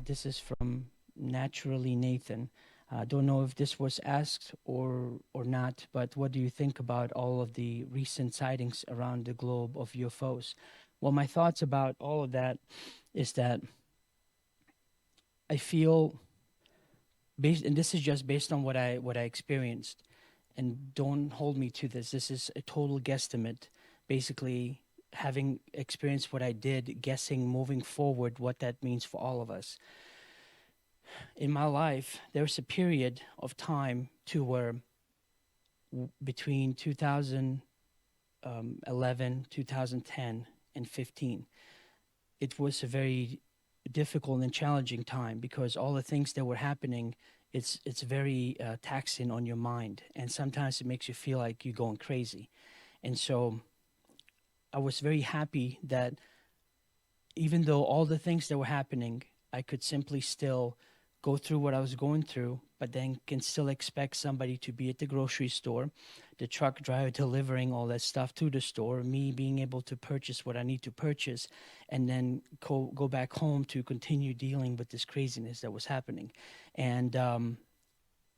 This is from Naturally Nathan. Don't know if this was asked or not, but what do you think about all of the recent sightings around the globe of UFOs? Well, my thoughts about all of that is that I feel based, and this is just based on what I experienced, and don't hold me to this. This is a total guesstimate, basically having experienced what I did, guessing moving forward what that means for all of us. In my life, there's a period of time to where between 2011, 2010, and 15, it was a very difficult and challenging time because all the things that were happening, it's very taxing on your mind, and sometimes it makes you feel like you're going crazy. And so I was very happy that even though all the things that were happening, I could simply still go through what I was going through, but then can still expect somebody to be at the grocery store, the truck driver delivering all that stuff to the store, me being able to purchase what I need to purchase, and then go back home to continue dealing with this craziness that was happening. And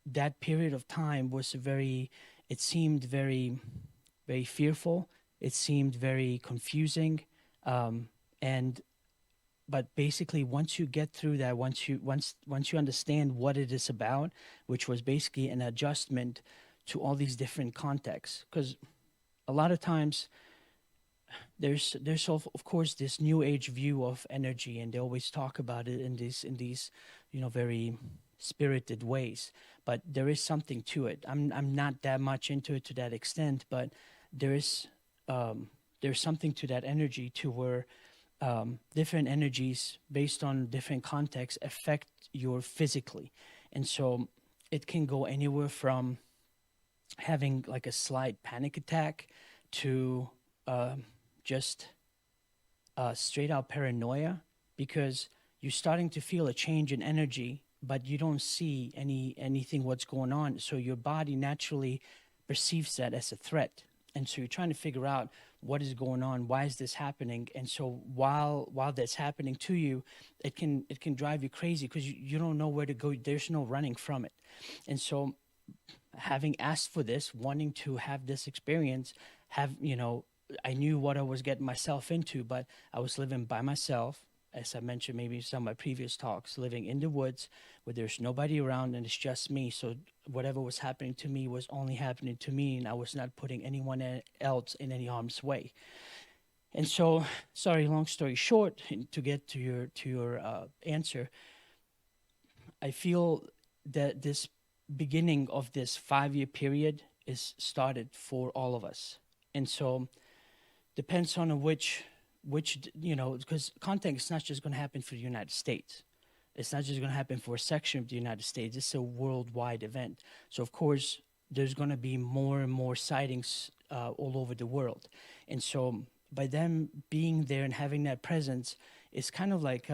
that period of time was it seemed very, very fearful. It seemed very confusing. And but basically once you get through that, once you understand what it is about, which was basically an adjustment to all these different contexts, because a lot of times there's of course this new age view of energy, and they always talk about it in these very spirited ways, but there is something to it. I'm not that much into it to that extent, but there is there's something to that energy to where different energies based on different contexts affect your physically. And so it can go anywhere from having like a slight panic attack to just straight out paranoia, because you're starting to feel a change in energy, but you don't see anything what's going on. So your body naturally perceives that as a threat. And so you're trying to figure out what is going on, why is this happening. And so while that's happening to you, it can drive you crazy because you don't know where to go. There's no running from it. And so having asked for this, wanting to have this experience, I knew what I was getting myself into, but I was living by myself, as I mentioned maybe in some of my previous talks, living in the woods where there's nobody around and it's just me. So whatever was happening to me was only happening to me, and I was not putting anyone else in any harm's way. And so, sorry, long story short, and to get to your answer, I feel that this beginning of this 5-year period is started for all of us. And so depends on which because contact is not just going to happen for the United States. It's not just going to happen for a section of the United States. It's a worldwide event. So of course there's going to be more and more sightings all over the world. And so by them being there and having that presence, it's kind of like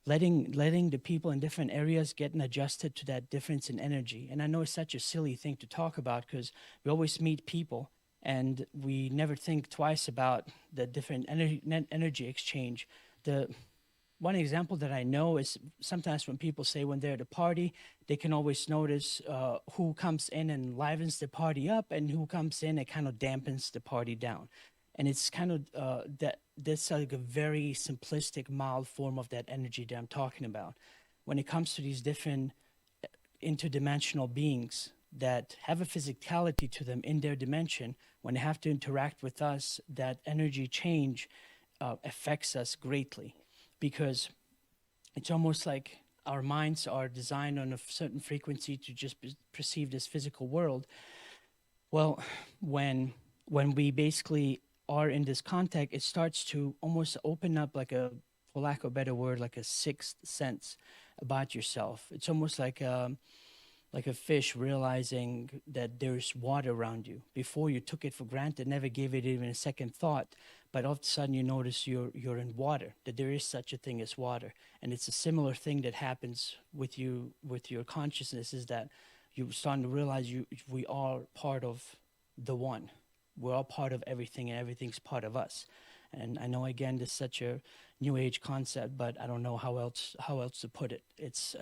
letting the people in different areas getting adjusted to that difference in energy. And I know it's such a silly thing to talk about because we always meet people and we never think twice about the different energy exchange. The one example that I know is sometimes when people say when they're at a party, they can always notice who comes in and livens the party up and who comes in and kind of dampens the party down. And it's kind of that's like a very simplistic, mild form of that energy that I'm talking about. When it comes to these different interdimensional beings that have a physicality to them in their dimension, when they have to interact with us, that energy change affects us greatly, because it's almost like our minds are designed on a certain frequency to just perceive this physical world. Well, when we basically are in this contact, it starts to almost open up like a, for lack of a better word, like a sixth sense about yourself. It's almost like a fish realizing that there's water around you. Before you took it for granted, never gave it even a second thought, but all of a sudden you notice you're in water, that there is such a thing as water. And it's a similar thing that happens with you, with your consciousness, is that you're starting to realize we are part of the one. We're all part of everything, and everything's part of us. And I know, again, this is such a new age concept, but I don't know how else to put it. It's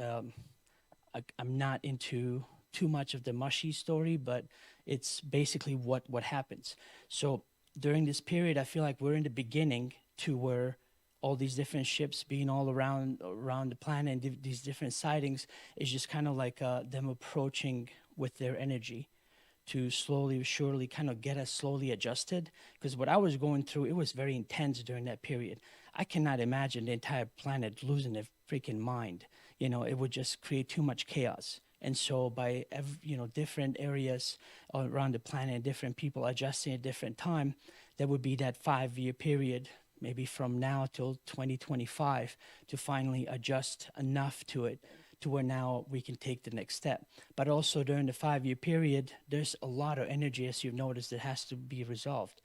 I'm not into too much of the mushy story, but it's basically what happens. So during this period, I feel like we're in the beginning to where all these different ships being all around the planet and these different sightings is just kind of like them approaching with their energy to slowly but surely kind of get us slowly adjusted. Because what I was going through, it was very intense during that period. I cannot imagine the entire planet losing their freaking mind. It would just create too much chaos. And so by different areas around the planet, different people adjusting at different time, there would be that 5-year period, maybe from now till 2025, to finally adjust enough to it to where now we can take the next step. But also during the 5-year period, there's a lot of energy, as you've noticed, that has to be resolved.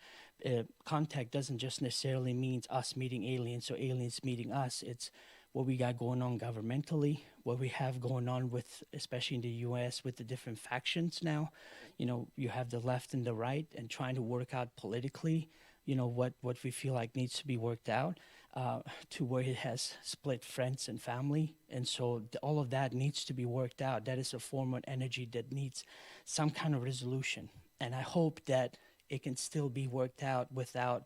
Contact doesn't just necessarily mean us meeting aliens or aliens meeting us. It's what we got going on governmentally, what we have going on with, especially in the U.S., with the different factions now. You have the left and the right, and trying to work out politically, what we feel like needs to be worked out, to where it has split friends and family. And so all of that needs to be worked out. That is a form of energy that needs some kind of resolution. And I hope that it can still be worked out without,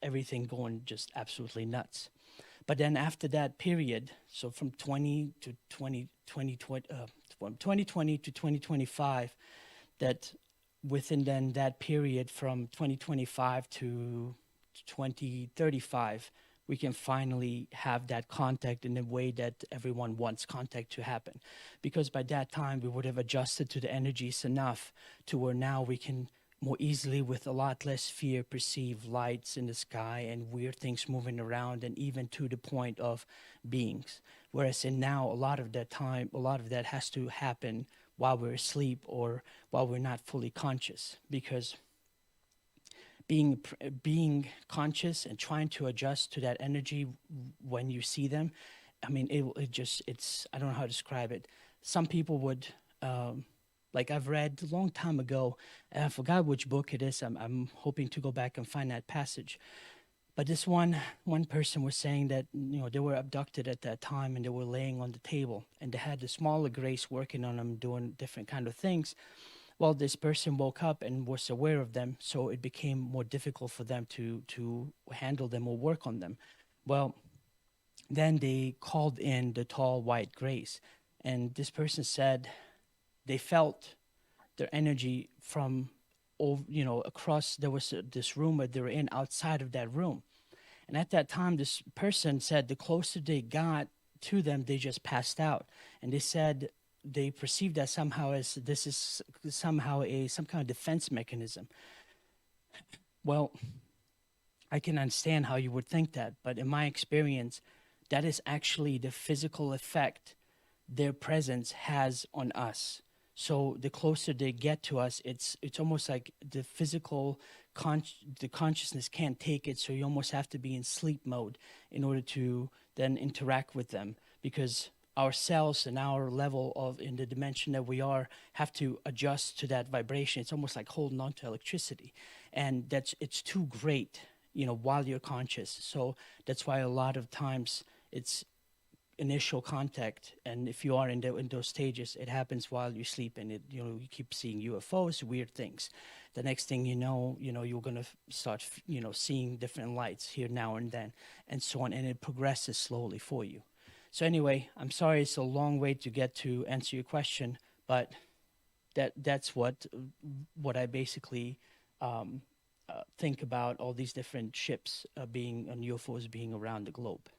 everything going just absolutely nuts. But then after that period, so from 2020 to 2025, that within then that period from 2025 to 2035, we can finally have that contact in the way that everyone wants contact to happen. Because by that time, we would have adjusted to the energies enough to where now we can more easily, with a lot less fear, perceive lights in the sky and weird things moving around, and even to the point of beings. Whereas in now, a lot of that has to happen while we're asleep or while we're not fully conscious, because being conscious and trying to adjust to that energy when you see them, I mean, it's I don't know how to describe it. Some people would, like I've read a long time ago, and I forgot which book it is. I'm hoping to go back and find that passage. But this one person was saying that they were abducted at that time, and they were laying on the table, and they had the smaller grace working on them, doing different kind of things. Well, this person woke up and was aware of them, so it became more difficult for them to handle them or work on them. Well, then they called in the tall white grace, and this person said they felt their energy from across. There was this room that they were in, outside of that room. And at that time, this person said the closer they got to them, they just passed out. And they said they perceived that somehow as this is somehow some kind of defense mechanism. Well, I can understand how you would think that, but in my experience, that is actually the physical effect their presence has on us. So the closer they get to us, it's almost like the physical the consciousness can't take it, so you almost have to be in sleep mode in order to then interact with them, because our cells and our level of in the dimension that we are have to adjust to that vibration. It's almost like holding on to electricity, and it's too great, while you're conscious. So that's why a lot of times it's initial contact, and if you are in those stages, it happens while you sleep, and you keep seeing UFOs, weird things. The next thing you're gonna start seeing different lights here now and then, and so on, and it progresses slowly for you. So anyway, I'm sorry it's a long way to get to answer your question, but that's what I basically think about all these different ships being and UFOs being around the globe.